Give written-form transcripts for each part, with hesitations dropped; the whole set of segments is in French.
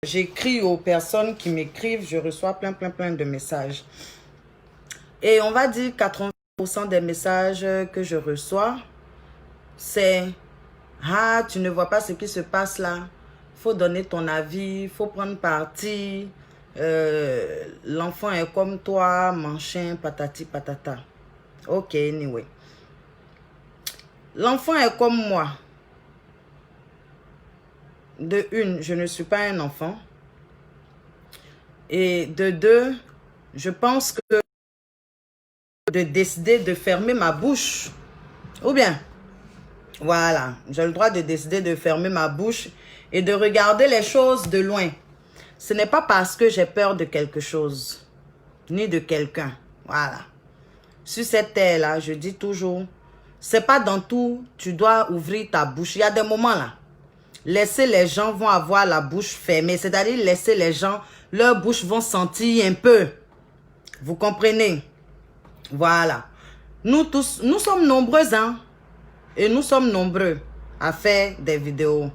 J'écris aux personnes qui m'écrivent, je reçois plein de messages. Et on va dire 80% des messages que je reçois, c'est « Ah, tu ne vois pas ce qui se passe là. Il faut donner ton avis, il faut prendre parti. L'enfant est comme toi, machin, patati patata. » Ok, anyway. L'enfant est comme moi. De une, je ne suis pas un enfant. Et de deux, je pense que de décider de fermer ma bouche. Ou bien, voilà, j'ai le droit de décider de fermer ma bouche et de regarder les choses de loin. Ce n'est pas parce que j'ai peur de quelque chose, ni de quelqu'un. Voilà. Sur cette terre-là, je dis toujours, c'est pas dans tout, tu dois ouvrir ta bouche. Il y a des moments là. Laisser les gens vont avoir la bouche fermée. C'est-à-dire laisser les gens, leur bouche vont sentir un peu. Vous comprenez? Voilà. Nous tous, nous sommes nombreux, hein. Et nous sommes nombreux à faire des vidéos.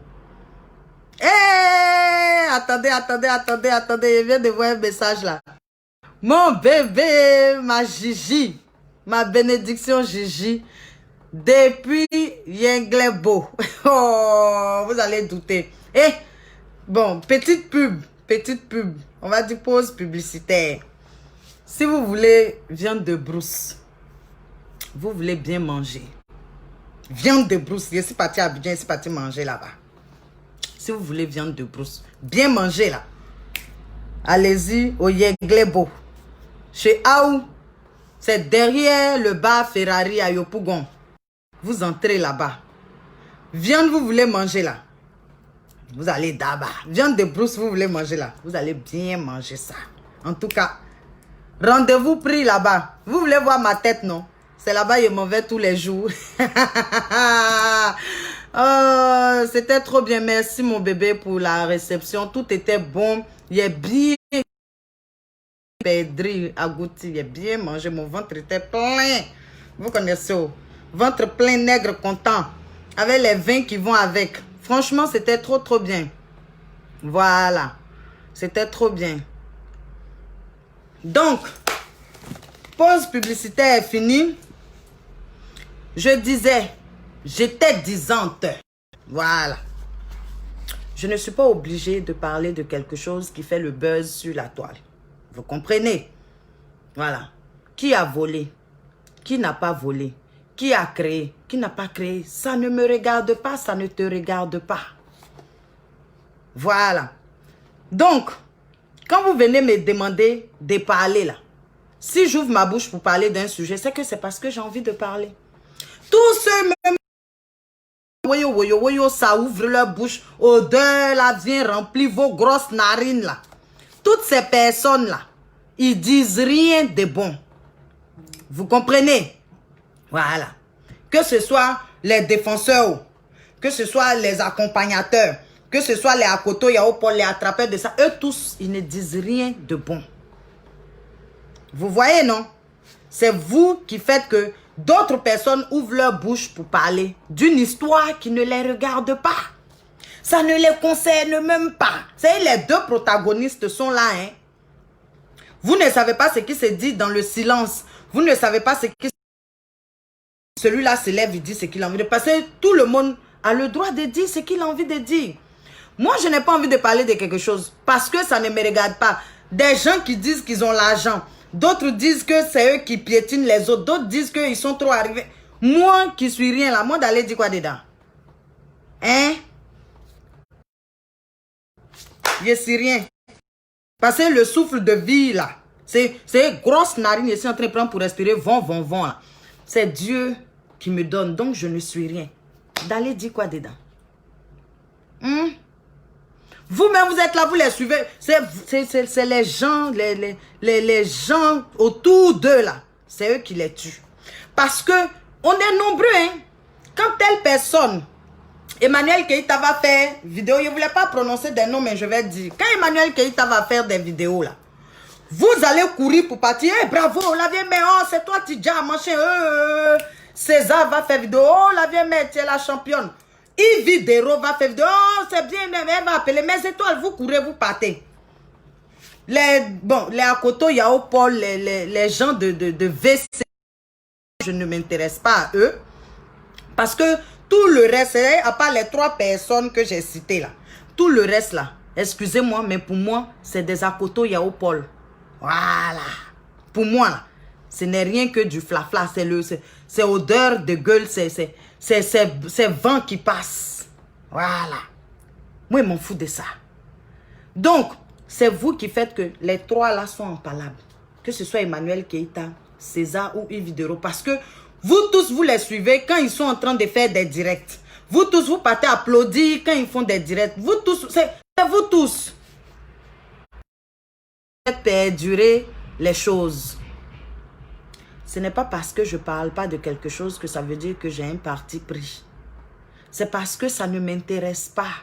Hé! Attendez. Je viens de voir un message là. Mon bébé, ma Gigi. Ma bénédiction Gigi. Depuis Yenglebo. Oh, vous allez douter. Eh, bon, petite pub. On va dire pause publicitaire. Si vous voulez viande de brousse, vous voulez bien manger. Viande de brousse, je suis parti à Abidjan, je suis parti manger là-bas. Si vous voulez viande de brousse, bien manger là. Allez-y au Yenglebo. Chez Aou, c'est derrière le bar Ferrari à Yopougon. Vous entrez là-bas. Viande, vous voulez manger là. Vous allez d'abord. Viande de brousse, vous voulez manger là. Vous allez bien manger ça. En tout cas, rendez-vous pris là-bas. Vous voulez voir ma tête, non? C'est là-bas, je m'en vais tous les jours. Oh, c'était trop bien. Merci, mon bébé, pour la réception. Tout était bon. Il est bien pédri, agouti. Il est bien mangé. Mon ventre était plein. Vous connaissez, oh. Ventre plein, nègre, content. Avec les vins qui vont avec. Franchement, c'était trop bien. Voilà. C'était trop bien. Donc, pause publicitaire est finie. Je disais, j'étais disante. Voilà. Je ne suis pas obligée de parler de quelque chose qui fait le buzz sur la toile. Vous comprenez? Voilà. Qui a volé? Qui n'a pas volé? Qui a créé? Qui n'a pas créé? Ça ne me regarde pas, ça ne te regarde pas. Voilà. Donc, quand vous venez me demander de parler là, si j'ouvre ma bouche pour parler d'un sujet, c'est que c'est parce que j'ai envie de parler. Tous ceux même, ça ouvre leur bouche, odeur là vient remplir vos grosses narines là. Toutes ces personnes là, ils disent rien de bon. Vous comprenez? Voilà. Que ce soit les défenseurs, que ce soit les accompagnateurs, que ce soit les akoto, yaopol, les attrapeurs de ça, eux tous, ils ne disent rien de bon. Vous voyez, non? C'est vous qui faites que d'autres personnes ouvrent leur bouche pour parler d'une histoire qui ne les regarde pas. Ça ne les concerne même pas. C'est les deux protagonistes sont là, hein. Vous ne savez pas ce qui se dit dans le silence. Vous ne savez pas ce qui... Celui-là se lève, il dit ce qu'il a envie de dire. Parce que tout le monde a le droit de dire ce qu'il a envie de dire. Moi, je n'ai pas envie de parler de quelque chose parce que ça ne me regarde pas. Des gens qui disent qu'ils ont l'argent. D'autres disent que c'est eux qui piétinent les autres. D'autres disent qu'ils sont trop arrivés. Moi qui suis rien là, moi d'aller dire quoi dedans? Hein? Je suis rien. Parce que le souffle de vie là, c'est grosse narine ici en train de prendre pour respirer. Vont. C'est Dieu qui me donne. Donc je ne suis rien. D'aller dire quoi dedans? Vous-même, vous êtes là, vous les suivez. C'est les gens, les gens autour d'eux là. C'est eux qui les tuent. Parce que on est nombreux, hein. Quand telle personne, Emmanuel Keïta va faire vidéo, je ne voulais pas prononcer des noms, mais je vais dire. Quand Emmanuel Keïta va faire des vidéos là, vous allez courir pour partir. Hey, bravo, la vieille mère, oh, c'est toi, Tidja, machin. César va faire vidéo. Oh, la vieille mère, tu es la championne. Yves Dero va faire, oh, c'est bien, elle va appeler mes étoiles, vous courez, vous partez. Les Akoto, Yao Paul, les gens de VC, je ne m'intéresse pas à eux. Parce que tout le reste, à part les 3 personnes que j'ai citées là, tout le reste là, excusez-moi, mais pour moi, c'est des Akoto, Yao Paul. Voilà. Pour moi, là, ce n'est rien que du flafla. C'est odeur de gueule, c'est vent qui passe. Voilà. Moi, je m'en fous de ça. Donc, c'est vous qui faites que les 3 là sont impalables. Que ce soit Emmanuel Keïta, César ou Yves Dero. Parce que vous tous, vous les suivez quand ils sont en train de faire des directs. Vous tous, vous partez applaudir quand ils font des directs. Vous tous, c'est vous tous. Faites perdurer les choses. Ce n'est pas parce que je ne parle pas de quelque chose que ça veut dire que j'ai un parti pris. C'est parce que ça ne m'intéresse pas.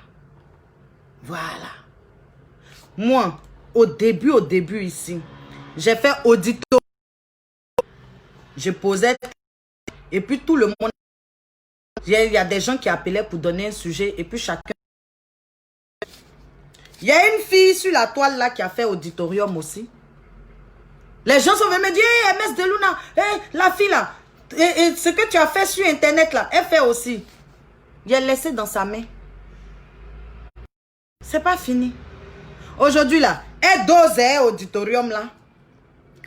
Voilà. Moi, au début ici, j'ai fait auditoire. Je posais et puis tout le monde, il y a des gens qui appelaient pour donner un sujet et puis chacun. Il y a une fille sur la toile là qui a fait auditorium aussi. Les gens sont venus me dire, hey, MS de Luna, hey, la fille là, et ce que tu as fait sur internet là, elle fait aussi. Il a laissé dans sa main. C'est pas fini. Aujourd'hui là, elle dose auditorium là.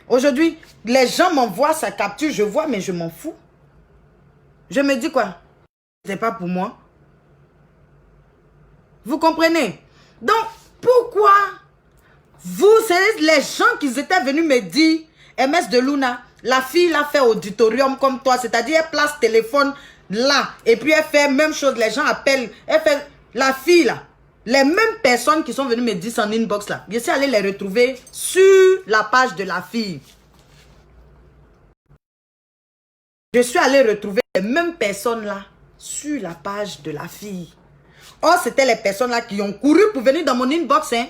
Aujourd'hui, les gens m'envoient sa capture, je vois, mais je m'en fous. Je me dis quoi? C'est pas pour moi. Vous comprenez? Donc, pourquoi vous, c'est les gens qui étaient venus me dire, MS de Luna, la fille l'a fait auditorium comme toi, c'est-à-dire elle place téléphone là, et puis elle fait même chose, les gens appellent, elle fait la fille là. Les mêmes personnes qui sont venues me dire en inbox là, je suis allé les retrouver sur la page de la fille. Je suis allé retrouver les mêmes personnes là sur la page de la fille. Oh, c'était les personnes là qui ont couru pour venir dans mon inbox. Hein.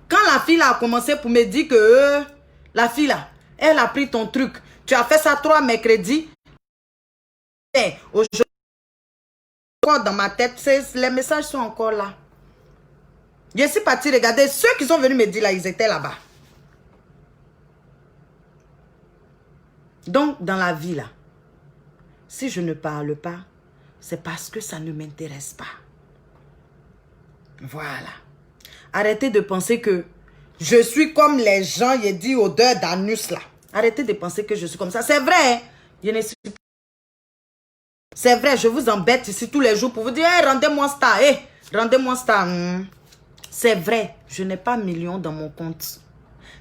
Quand la fille là a commencé pour me dire que la fille là, elle a pris ton truc. Tu as fait ça 3 mercredis. Aujourd'hui, dans ma tête, les messages sont encore là. Je suis partie regarder. Ceux qui sont venus me dire là, ils étaient là-bas. Donc, dans la vie là, si je ne parle pas, c'est parce que ça ne m'intéresse pas. Voilà. Arrêtez de penser que je suis comme les gens, il dit odeur d'anus là. Arrêtez de penser que je suis comme ça. C'est vrai, hein? Je ne suis pas. C'est vrai, je vous embête ici tous les jours pour vous dire, hey, rendez-moi star, hey, rendez-moi star. C'est vrai, je n'ai pas millions dans mon compte.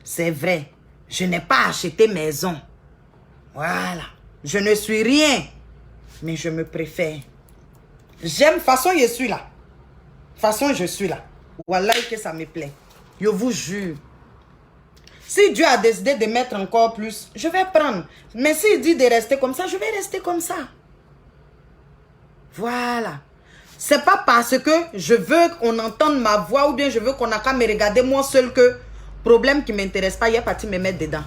C'est vrai, je n'ai pas acheté maison. Voilà. Je ne suis rien, mais je me préfère. J'aime, façon je suis là. Façon je suis là. Voilà que ça me plaît. Je vous jure. Si Dieu a décidé de mettre encore plus, je vais prendre. Mais s'il dit de rester comme ça, je vais rester comme ça. Voilà. C'est pas parce que je veux qu'on entende ma voix ou bien je veux qu'on a qu'à me regarder moi seul que problème qui ne m'intéresse pas, il est parti me mettre dedans.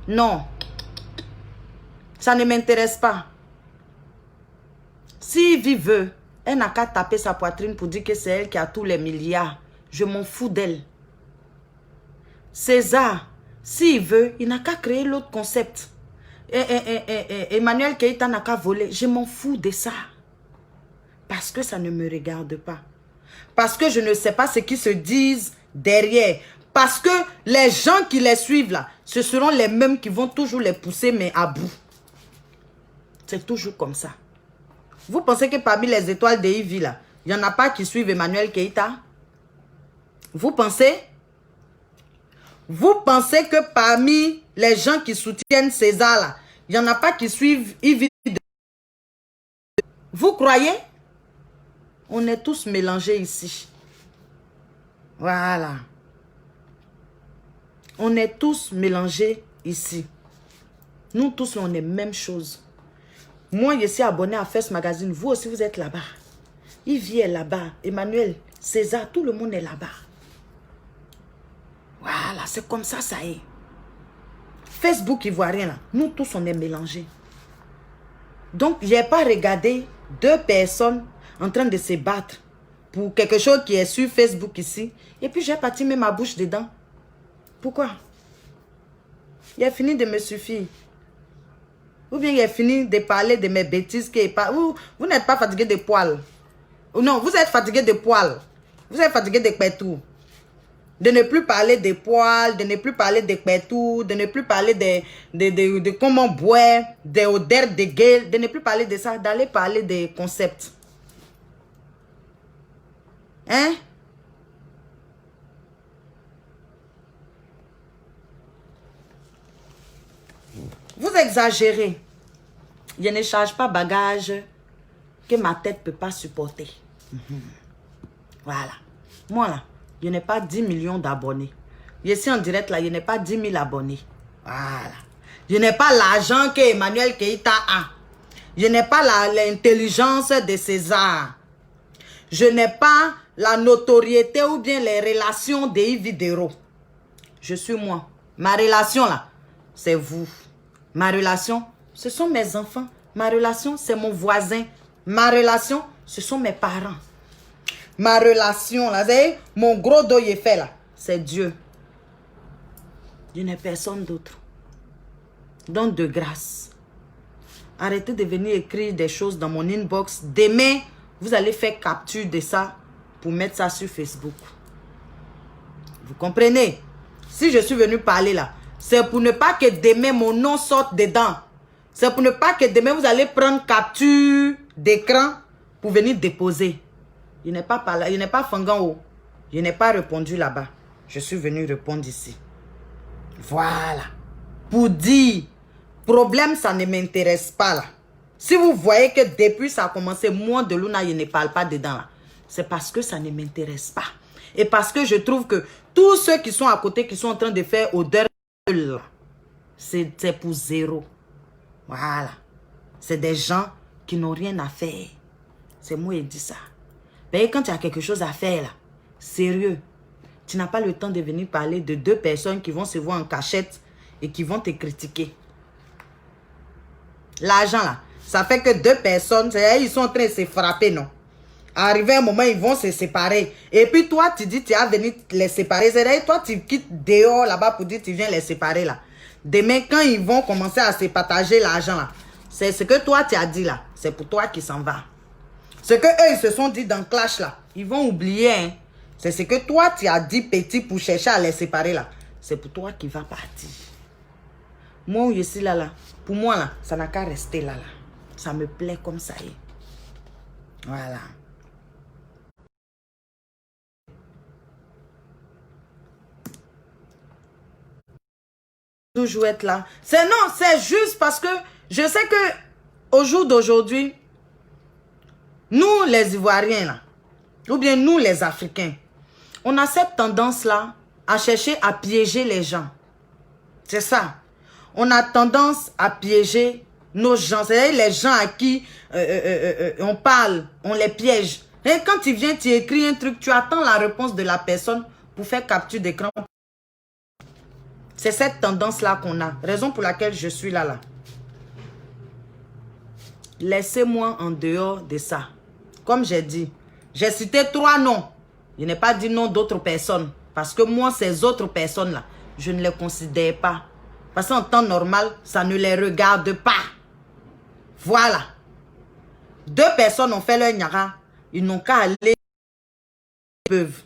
Non. Ça ne m'intéresse pas. Si Yves veut, elle n'a qu'à taper sa poitrine pour dire que c'est elle qui a tous les milliards. Je m'en fous d'elle. César, s'il veut, il n'a qu'à créer l'autre concept. Emmanuel Keïta n'a qu'à voler. Je m'en fous de ça. Parce que ça ne me regarde pas. Parce que je ne sais pas ce qu'ils se disent derrière. Parce que les gens qui les suivent là, ce seront les mêmes qui vont toujours les pousser, mais à bout. C'est toujours comme ça. Vous pensez que parmi les étoiles de Ivy là, il n'y en a pas qui suivent Emmanuel Keïta? Vous pensez? Vous pensez que parmi les gens qui soutiennent César là, il n'y en a pas qui suivent Ivy? Vous croyez? On est tous mélangés ici. Voilà. On est tous mélangés ici. Nous tous, on est même chose. Moi, je suis abonné à First Magazine. Vous aussi, vous êtes là-bas. Yves est là-bas. Emmanuel, César, tout le monde est là-bas. Voilà, c'est comme ça, ça est. Facebook ivoirien, là, nous tous, on est mélangés. Donc, je n'ai pas regardé 2 personnes. en train de se battre pour quelque chose qui est sur Facebook ici. Et puis j'ai parti mettre ma bouche dedans. Pourquoi? Il a fini de me suffire. Ou bien il a fini de parler de mes bêtises. Vous n'êtes pas fatigué de poils. Non, vous êtes fatigué de poils. Vous êtes fatigué de pétou. De ne plus parler de poils, de ne plus parler de pétou, de ne plus parler de comment boire, des odeurs de gueule, de ne plus parler de ça, d'aller parler des concepts. Hein? Vous exagérez. Je ne charge pas bagage que ma tête ne peut pas supporter. Voilà. Moi là, je n'ai pas 10 millions d'abonnés. Je suis en direct là, je n'ai pas 10 000 abonnés. Voilà. Je n'ai pas l'argent que Emmanuel Keïta a. Je n'ai pas l'intelligence de César. Je n'ai pas la notoriété ou bien les relations de Yves Videro. Je suis moi. Ma relation là, c'est vous. Ma relation, ce sont mes enfants. Ma relation, c'est mon voisin. Ma relation, ce sont mes parents. Ma relation là, c'est mon gros dos est fait là. C'est Dieu. Je n'ai personne d'autre. Donc de grâce. Arrêtez de venir écrire des choses dans mon inbox. Demain, vous allez faire capture de ça pour mettre ça sur Facebook. Vous comprenez? Si je suis venu parler là, c'est pour ne pas que demain mon nom sorte dedans. C'est pour ne pas que demain vous allez prendre capture d'écran pour venir déposer. Je n'ai pas parlé, je n'ai pas Fangan. Je n'ai pas répondu là-bas. Je suis venu répondre ici. Voilà. Pour dire, problème, ça ne m'intéresse pas là. Si vous voyez que depuis ça a commencé, moi de Luna, je ne parle pas dedans là. C'est parce que ça ne m'intéresse pas. Et parce que je trouve que tous ceux qui sont à côté, qui sont en train de faire odeur, c'est pour zéro. Voilà. C'est des gens qui n'ont rien à faire. C'est moi qui dis ça. Mais quand tu as quelque chose à faire là, sérieux, tu n'as pas le temps de venir parler de deux personnes qui vont se voir en cachette et qui vont te critiquer. L'argent là, ça fait que deux personnes, ils sont en train de se frapper, non? Arrivé un moment, ils vont se séparer. Et puis toi, tu dis, tu vas venir les séparer. C'est-à-dire, toi, tu quittes dehors là-bas pour dire, tu viens les séparer là. Demain, quand ils vont commencer à se partager l'argent là, c'est ce que toi, tu as dit là. C'est pour toi qui s'en va. Ce que eux, ils se sont dit dans Clash là, ils vont oublier. Hein. C'est ce que toi, tu as dit petit pour chercher à les séparer là. C'est pour toi qui va partir. Moi, je suis là. Pour moi là, ça n'a qu'à rester là. Ça me plaît comme ça. Voilà. Toujours être là. C'est non, c'est juste parce que je sais que au jour d'aujourd'hui, nous les Ivoiriens là, ou bien nous les Africains, on a cette tendance là à chercher à piéger les gens. C'est ça. On a tendance à piéger nos gens. C'est-à-dire les gens à qui on parle, on les piège. Et quand tu viens, tu écris un truc, tu attends la réponse de la personne pour faire capture d'écran. C'est cette tendance-là qu'on a. Raison pour laquelle je suis là. Laissez-moi en dehors de ça. Comme j'ai dit, j'ai cité 3 noms. Je n'ai pas dit nom d'autres personnes. Parce que moi, ces autres personnes-là, je ne les considère pas. Parce qu'en temps normal, ça ne les regarde pas. Voilà. 2 personnes ont fait leur nyara. Ils n'ont qu'à aller. Ils peuvent.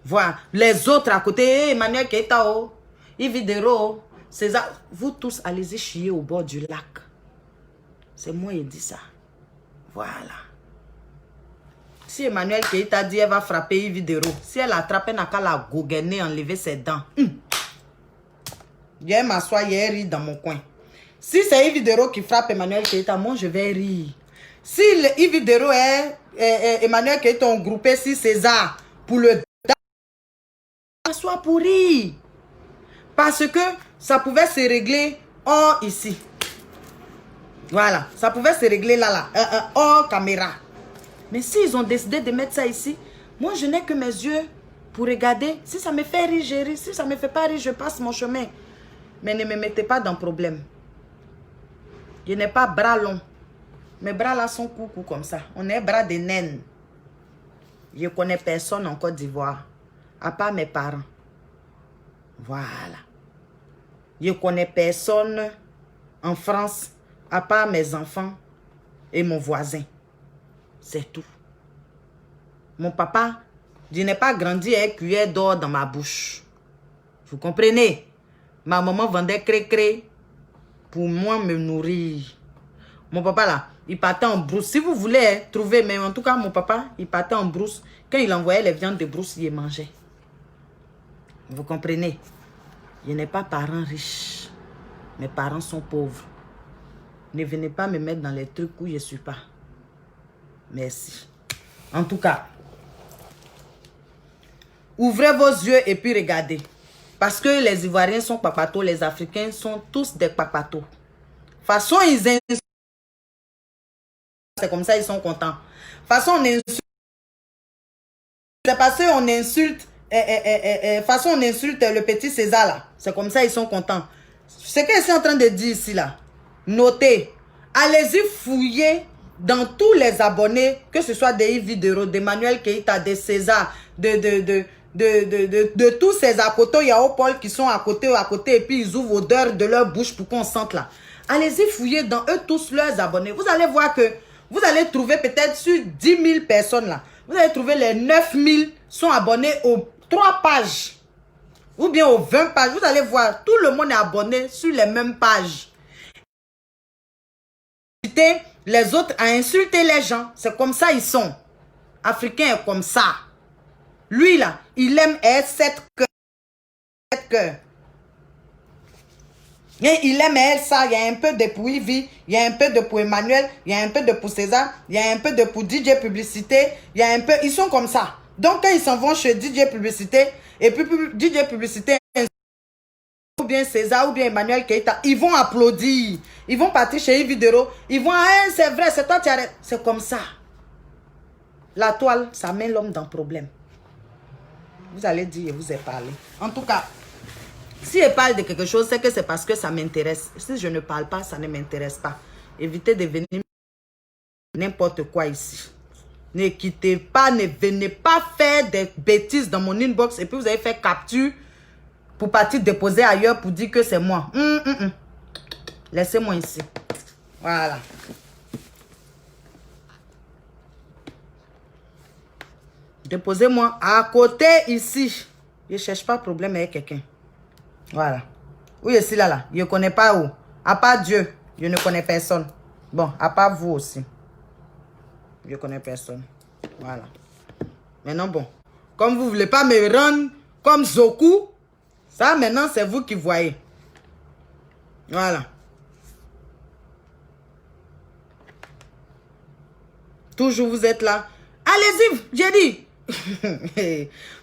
Voilà. Les autres à côté, Emmanuel Keïta, Yves Videro, César, vous tous allez-y chier au bord du lac. C'est moi qui dis ça. Voilà. Si Emmanuel Keïta dit elle va frapper Yves Videro, si elle attrape, elle n'a qu'à la gougainer, enlever ses dents. Je vais m'asseoir et rire dans mon coin. Si c'est Yves Videro qui frappe Emmanuel Keïta, moi je vais rire. Si Yves Videro est Emmanuel Keïta ont groupé si César pour le soit pourri. Parce que ça pouvait se régler hors ici. Voilà. Ça pouvait se régler là. Hors caméra. Mais s'ils ont décidé de mettre ça ici, moi je n'ai que mes yeux pour regarder. Si ça me fait rire, je ris. Si ça ne me fait pas rire, je passe mon chemin. Mais ne me mettez pas dans problème. Je n'ai pas bras long Mes bras là sont courts comme ça. On est bras de naine. Je ne connais personne en Côte d'Ivoire, à part mes parents. Voilà. Je ne connais personne en France, à part mes enfants et mon voisin. C'est tout. Mon papa, je n'ai pas grandi avec cuillère d'or dans ma bouche. Vous comprenez? Ma maman vendait cré-cré pour moi me nourrir. Mon papa là, il partait en brousse. Si vous voulez trouver, mais en tout cas, mon papa, il partait en brousse. Quand il envoyait les viandes de brousse, il les mangeait. Vous comprenez? Je n'ai pas parents riches. Mes parents sont pauvres. Ne venez pas me mettre dans les trucs où je ne suis pas. Merci. En tout cas, ouvrez vos yeux et puis regardez. Parce que les Ivoiriens sont papatos, les Africains sont tous des papatos. De toute façon, ils insultent. C'est comme ça, ils sont contents. De toute façon, on insulte. C'est parce qu'on insulte. Façon, on insulte le petit César là. C'est comme ça, ils sont contents. Ce que je suis en train de dire ici là. Notez. Allez-y fouiller dans tous les abonnés, que ce soit des vidéos, d'Emmanuel Keïta, de César, de tous ces Akoto Yao-Paul qui sont à côté, et puis ils ouvrent odeur de leur bouche pour qu'on sente là. Allez-y fouiller dans eux tous leurs abonnés. Vous allez voir que vous allez trouver peut-être sur 10 000 personnes là. Vous allez trouver les 9 000 sont abonnés aux 3 pages. Ou bien aux 20 pages. Vous allez voir, tout le monde est abonné sur les mêmes pages. Les autres à insulter les gens. C'est comme ça ils sont. Africains est comme ça. Lui là, il aime être 7 cœurs. Et il aime elle ça. Il y a un peu de pour Yves, il y a un peu de pour Emmanuel, il y a un peu de pour César, il y a un peu de pour DJ Publicité, il y a un peu. Ils sont comme ça. Donc quand ils s'en vont chez DJ Publicité, et puis DJ Publicité, ou bien César, ou bien Emmanuel Keïta, ils vont applaudir. Ils vont partir chez Yves. Ils vont, ah, c'est vrai, c'est toi qui arrêtes. C'est comme ça. La toile, ça met l'homme dans le problème. Vous allez dire, je vous ai parlé. En tout cas, si je parle de quelque chose, c'est que c'est parce que ça m'intéresse. Si je ne parle pas, ça ne m'intéresse pas. Évitez de venir n'importe quoi ici. Ne quittez pas, ne venez pas faire des bêtises dans mon inbox et puis vous allez faire capture pour partir déposer ailleurs pour dire que c'est moi. Laissez-moi ici. Voilà. Déposez-moi à côté ici. Je ne cherche pas de problème avec quelqu'un. Voilà. Où je suis là? Je ne connais pas où. À part Dieu, je ne connais personne. Bon, à part vous aussi. Je ne connais personne. Voilà. Maintenant, bon. Comme vous ne voulez pas me rendre comme Zoku, ça maintenant c'est vous qui voyez. Voilà. Toujours vous êtes là. Allez-y, j'ai dit.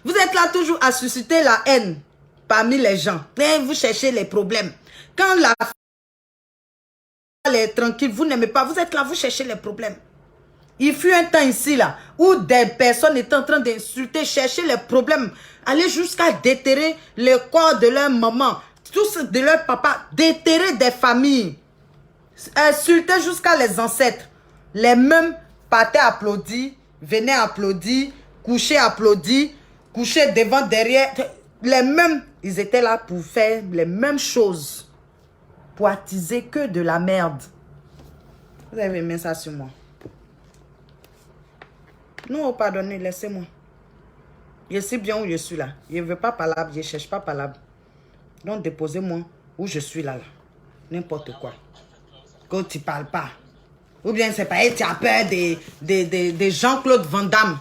Vous êtes là toujours à susciter la haine parmi les gens. Et vous cherchez les problèmes. Quand la femme est tranquille, vous n'aimez pas. Vous êtes là, vous cherchez les problèmes. Il fut un temps ici, là, où des personnes étaient en train d'insulter, chercher les problèmes, aller jusqu'à déterrer le corps de leur maman, tous de leur papa, déterrer des familles, insulter jusqu'à les ancêtres. Les mêmes partaient applaudir, venaient applaudir, coucher applaudir, coucher devant, derrière. Les mêmes, ils étaient là pour faire les mêmes choses, pour attiser que de la merde. Vous avez mis ça sur moi. Non, pardonnez, laissez-moi. Je sais bien où je suis là. Je ne veux pas palabre, je ne cherche pas palabre. Donc, déposez-moi où je suis là. N'importe quoi. Quand tu ne parles pas. Ou bien, c'est pas tu as peur de Jean-Claude Van Damme.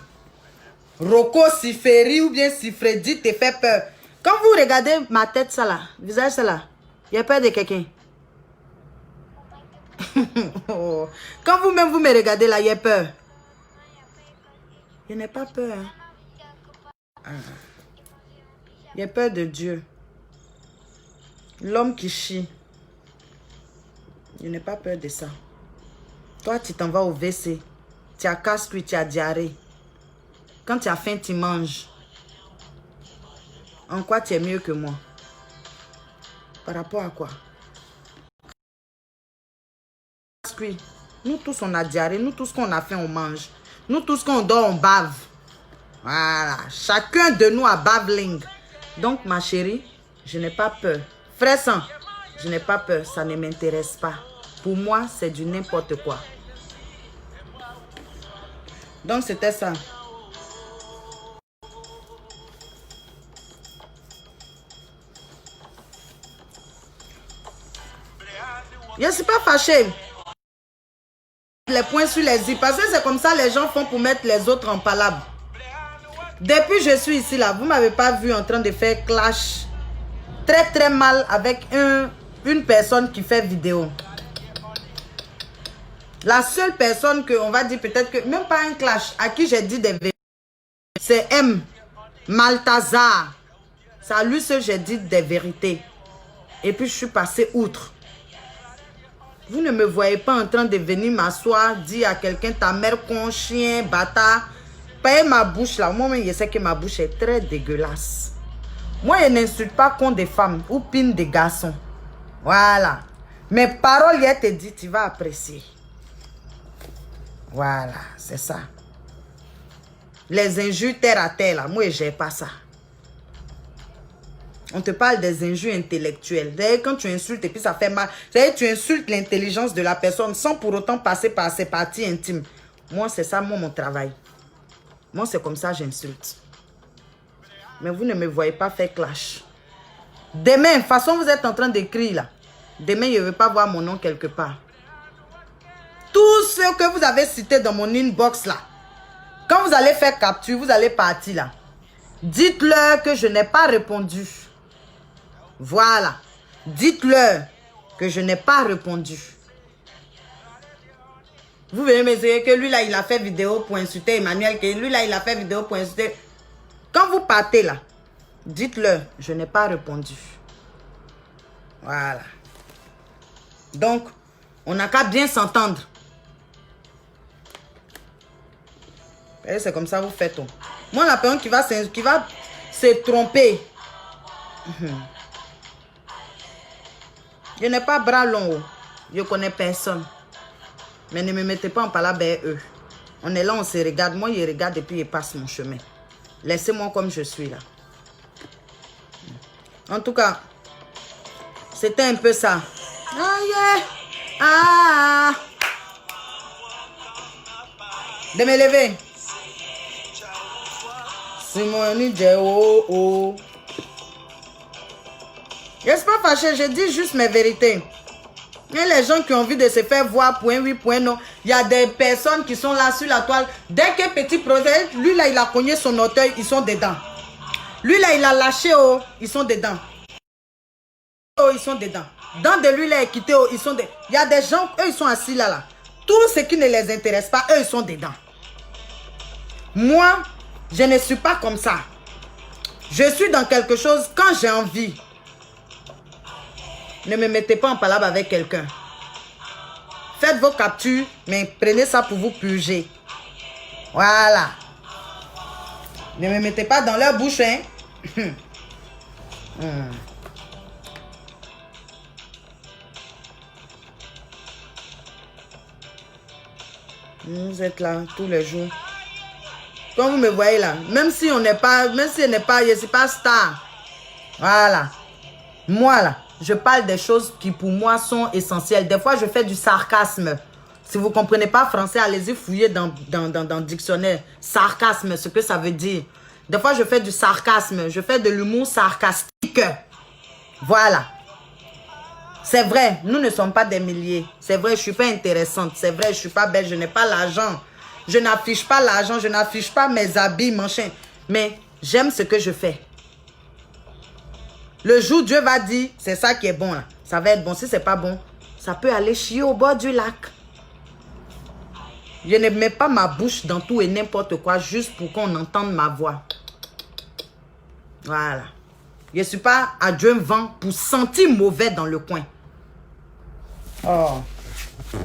Rocco Siffredi ou bien Siffredi te fait peur. Quand vous regardez ma tête, ça là, visage, ça là, il y a peur de quelqu'un. Quand vous-même, vous me regardez là, il y a peur. Je n'ai pas peur. J'ai peur de Dieu. L'homme qui chie. Je n'ai pas peur de ça. Toi, tu t'en vas au WC. Tu as casse-cuit, tu as diarrhée. Quand tu as faim, tu manges. En quoi tu es mieux que moi? Par rapport à quoi? Casse-cuit. Nous tous, on a diarrhée. Nous tous, qu'on a faim, on mange. Nous tous, qu'on dort, on bave. Voilà. Chacun de nous a baveling. Donc, ma chérie, je n'ai pas peur. Frère sang, je n'ai pas peur. Ça ne m'intéresse pas. Pour moi, c'est du n'importe quoi. Donc, c'était ça. Je ne suis pas fâchée. Les points sur les i. Parce que c'est comme ça les gens font pour mettre les autres en palabre. Depuis que je suis ici, là, vous ne m'avez pas vu en train de faire clash très très mal avec une personne qui fait vidéo. La seule personne que, on va dire peut-être que, même pas un clash, à qui j'ai dit des vérités, c'est M. Maltazar. C'est à lui seul j'ai dit des vérités. Et puis je suis passée outre. Vous ne me voyez pas en train de venir m'asseoir, dire à quelqu'un ta mère con, chien, bâtard. Payer ma bouche là. Moi-même, je sais que ma bouche est très dégueulasse. Moi, je n'insulte pas contre des femmes ou pine des garçons. Voilà. Mes paroles, je te dis, tu vas apprécier. Voilà, c'est ça. Les injures terre à terre là, moi, je n'ai pas ça. On te parle des injures intellectuelles. D'ailleurs, quand tu insultes et puis ça fait mal, tu insultes l'intelligence de la personne sans pour autant passer par ses parties intimes. Moi, c'est ça, mon travail. Moi, c'est comme ça, j'insulte. Mais vous ne me voyez pas faire clash. Demain, de toute façon, vous êtes en train d'écrire là. Demain, je ne veux pas voir mon nom quelque part. Tout ce que vous avez cité dans mon inbox là, quand vous allez faire capture, vous allez partir là. Dites-leur que je n'ai pas répondu. Voilà. Dites-leur que je n'ai pas répondu. Vous venez me dire que lui là, il a fait vidéo pour insulter Emmanuel, que lui là, il a fait vidéo pour insulter. Quand vous partez là, dites-leur, je n'ai pas répondu. Voilà. Donc, on n'a qu'à bien s'entendre. C'est comme ça vous faites. Moi, la personne qui va se tromper. Je n'ai pas bras long. Je ne connais personne. Mais ne me mettez pas en palabre avec eux. On est là, on se regarde. Moi, je regarde et puis je passe mon chemin. Laissez-moi comme je suis là. En tout cas, c'était un peu ça. Ah, yeah. Ah. De me lever. Simone de oh. Je ne suis pas fâché, je dis juste mes vérités. Et les gens qui ont envie de se faire voir, point oui, point non. Il y a des personnes qui sont là sur la toile. Dès que petit projet, lui là, il a cogné son auteuil, ils sont dedans. Lui là, il a lâché, oh, ils sont dedans. Oh, ils sont dedans. Dans de lui là, il a quitté, oh, ils sont dedans. Il y a des gens, eux, ils sont assis là. Tout ce qui ne les intéresse pas, eux, ils sont dedans. Moi, je ne suis pas comme ça. Je suis dans quelque chose quand j'ai envie. Ne me mettez pas en palabre avec quelqu'un. Faites vos captures, mais prenez ça pour vous purger. Voilà. Ne me mettez pas dans leur bouche, hein. Vous êtes là tous les jours. Quand vous me voyez là, même si on n'est pas, je ne suis pas star. Voilà. Moi là, je parle des choses qui pour moi sont essentielles. Des fois, je fais du sarcasme. Si vous ne comprenez pas français, allez-y fouiller dans le dictionnaire. Sarcasme, ce que ça veut dire. Des fois, je fais du sarcasme. Je fais de l'humour sarcastique. Voilà. C'est vrai, nous ne sommes pas des milliers. C'est vrai, je ne suis pas intéressante. C'est vrai, je ne suis pas belle. Je n'ai pas l'argent. Je n'affiche pas l'argent. Je n'affiche pas mes habits, machin. Mais j'aime ce que je fais. Le jour où Dieu va dire, c'est ça qui est bon là. Ça va être bon. Si c'est pas bon, ça peut aller chier au bord du lac. Je ne mets pas ma bouche dans tout et n'importe quoi juste pour qu'on entende ma voix. Voilà. Je ne suis pas à Dieu vent pour sentir mauvais dans le coin. Oh. Je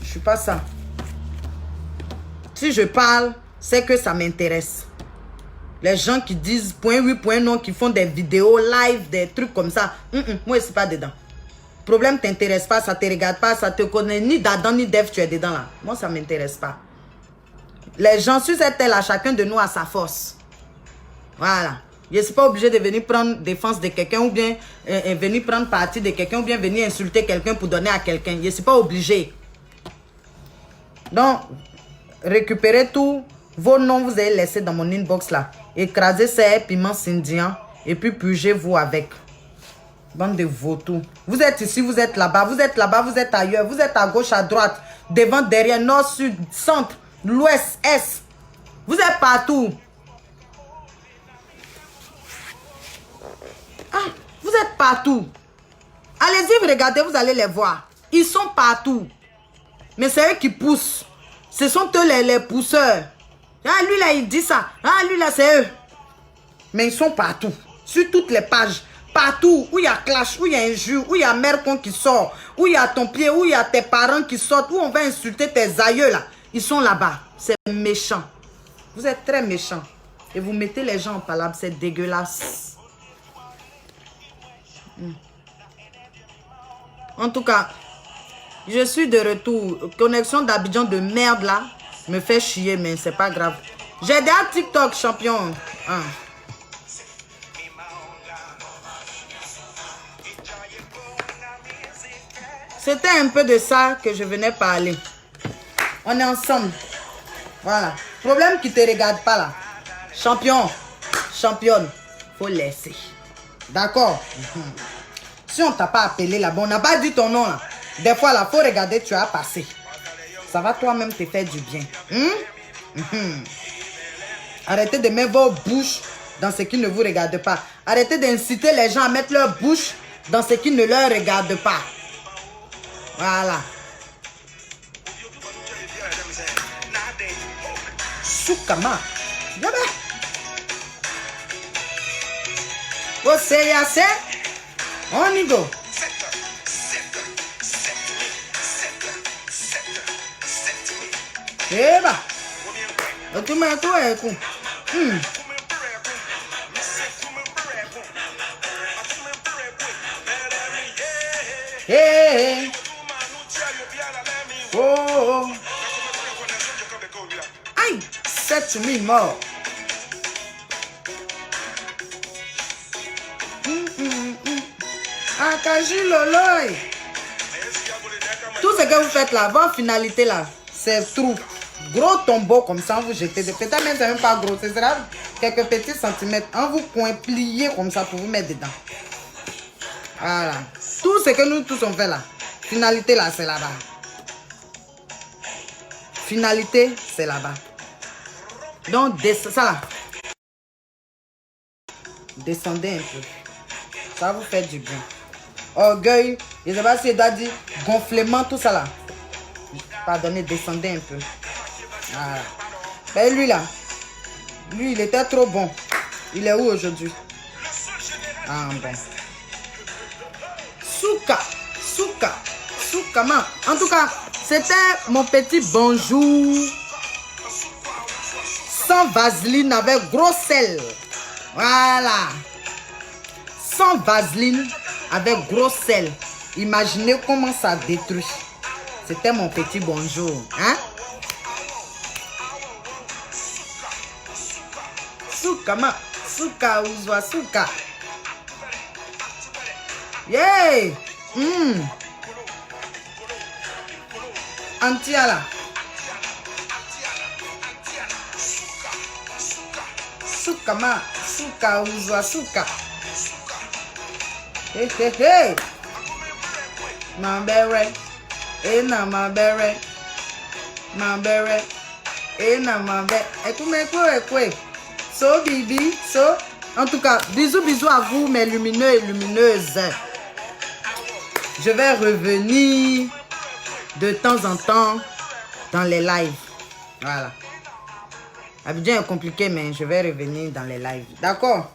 ne suis pas ça. Si je parle, c'est que ça m'intéresse. Les gens qui disent point oui, point non, qui font des vidéos live, des trucs comme ça. Moi, je ne suis pas dedans. problème t'intéresse pas, ça te regarde pas, ça te connaît ni d'Adam ni d'Ève, tu es dedans là. Moi, ça m'intéresse pas. Les gens sur cette terre là, chacun de nous a sa force. Voilà. Je ne suis pas obligé de venir prendre défense de quelqu'un ou bien venir prendre parti de quelqu'un ou bien venir insulter quelqu'un pour donner à quelqu'un. Je ne suis pas obligé. Donc, récupérez tous vos noms, vous avez laissé dans mon inbox là. Écrasez ces piments indiens et puis purgez-vous avec. Bande de vautours. Vous êtes ici, vous êtes là-bas, vous êtes là-bas, vous êtes ailleurs, vous êtes à gauche, à droite, devant, derrière, nord, sud, centre, l'ouest, est. Vous êtes partout. Ah, vous êtes partout. Allez-y, regardez, vous allez les voir. Ils sont partout. Mais c'est eux qui poussent. Ce sont eux les pousseurs. Ah, lui là, il dit ça. Ah, lui là, c'est eux. Mais ils sont partout. Sur toutes les pages. Partout où il y a clash, où il y a injure, où il y a mère con qui sort, où il y a ton pied, où il y a tes parents qui sortent, où on va insulter tes aïeux là. Ils sont là-bas. C'est méchant. Vous êtes très méchant. Et vous mettez les gens en palabre. C'est dégueulasse. En tout cas, je suis de retour. Connexion d'Abidjan de merde là. Me fait chier, mais c'est pas grave. J'ai des TikTok champion. Ah. C'était un peu de ça que je venais parler. On est ensemble. Voilà. Problème qui te regarde pas là. Champion. Championne. Faut laisser. D'accord? Si on t'a pas appelé là-bas, on n'a pas dit ton nom là. Des fois là, faut regarder, tu as passé. Ça va toi-même te faire du bien. Arrêtez de mettre vos bouches dans ce qui ne vous regarde pas. Arrêtez d'inciter les gens à mettre leur bouche dans ce qui ne leur regarde pas. Voilà. Soukama. Yabe. Oseyase. On y go. Eba. Otuma to eku. Hey. Oh. Aïe, set to me more. Akaji loloy. Tout ce que vous faites là, votre finalité là, c'est trou. Gros tombeau comme ça, vous jetez. Peut-être même, c'est même pas gros. Ce sera quelques petits centimètres. En vous coin plié comme ça pour vous mettre dedans. Voilà. Tout ce que nous tous on fait là. Finalité là, c'est là-bas. Finalité, c'est là-bas. Donc, ça là. Descendez un peu. Ça vous fait du bien. Orgueil, je ne sais pas si il doit dire gonflement, tout ça là. Pardonnez, descendez un peu. Voilà. Ben lui là, lui il était trop bon. Il est où aujourd'hui? Ah bon. Souka, souka, soukama. En tout cas, c'était mon petit bonjour. Sans vaseline, avec gros sel. Voilà. Sans vaseline, avec gros sel. Imaginez comment ça détruit. C'était mon petit bonjour. Hein? Soukama, souka, ouzwa, souka. Yeah! Antiala. Soukama, souka, ouzwa, souka. Hey, hey, hey. Mambere. Ena mambere. Mambere. Ena mambere. Ekwe. So, Bibi. So. En tout cas, bisous à vous, mes lumineux et lumineuses. Je vais revenir de temps en temps dans les lives. Voilà. Abidjan est compliqué, mais je vais revenir dans les lives. D'accord?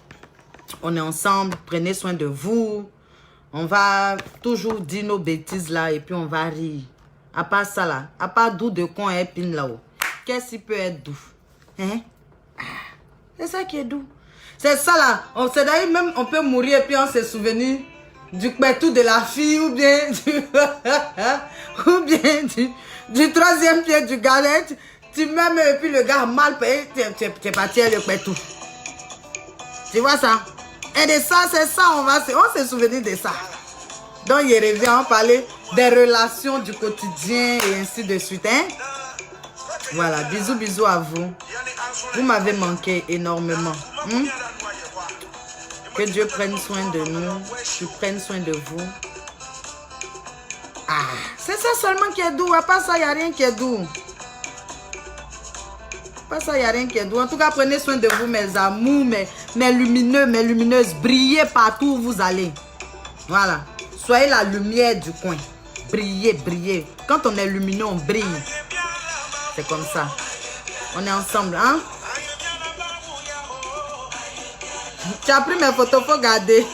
On est ensemble. Prenez soin de vous. On va toujours dire nos bêtises là et puis on va rire. À part ça là. À part doux de con et épine là-haut. Qu'est-ce qui peut être doux? Hein? C'est ça qui est doux. C'est ça là. On sait d'ailleurs même on peut mourir et puis on se souvenir du pétou de la fille ou bien du troisième pied du gars. Tu m'aimes et puis le gars mal payé, tu es parti à le pétou. Tu vois ça? Et de ça, c'est ça, on se souvenir de ça. Donc, il revient, on parlait des relations du quotidien et ainsi de suite. Hein? Voilà, bisous, bisous à vous. Vous m'avez manqué énormément. Que Dieu prenne soin de nous, qu'il prenne soin de vous. Ah, c'est ça seulement qui est doux. À part ça, il n'y a rien qui est doux. Pas ça, il n'y a rien qui est doux. En tout cas, prenez soin de vous, mes amours, mes lumineux, mes lumineuses. Brillez partout où vous allez. Voilà. Soyez la lumière du coin. Brillez, brillez. Quand on est lumineux, on brille. C'est comme ça. On est ensemble, hein? Tu as pris mes photos, faut garder.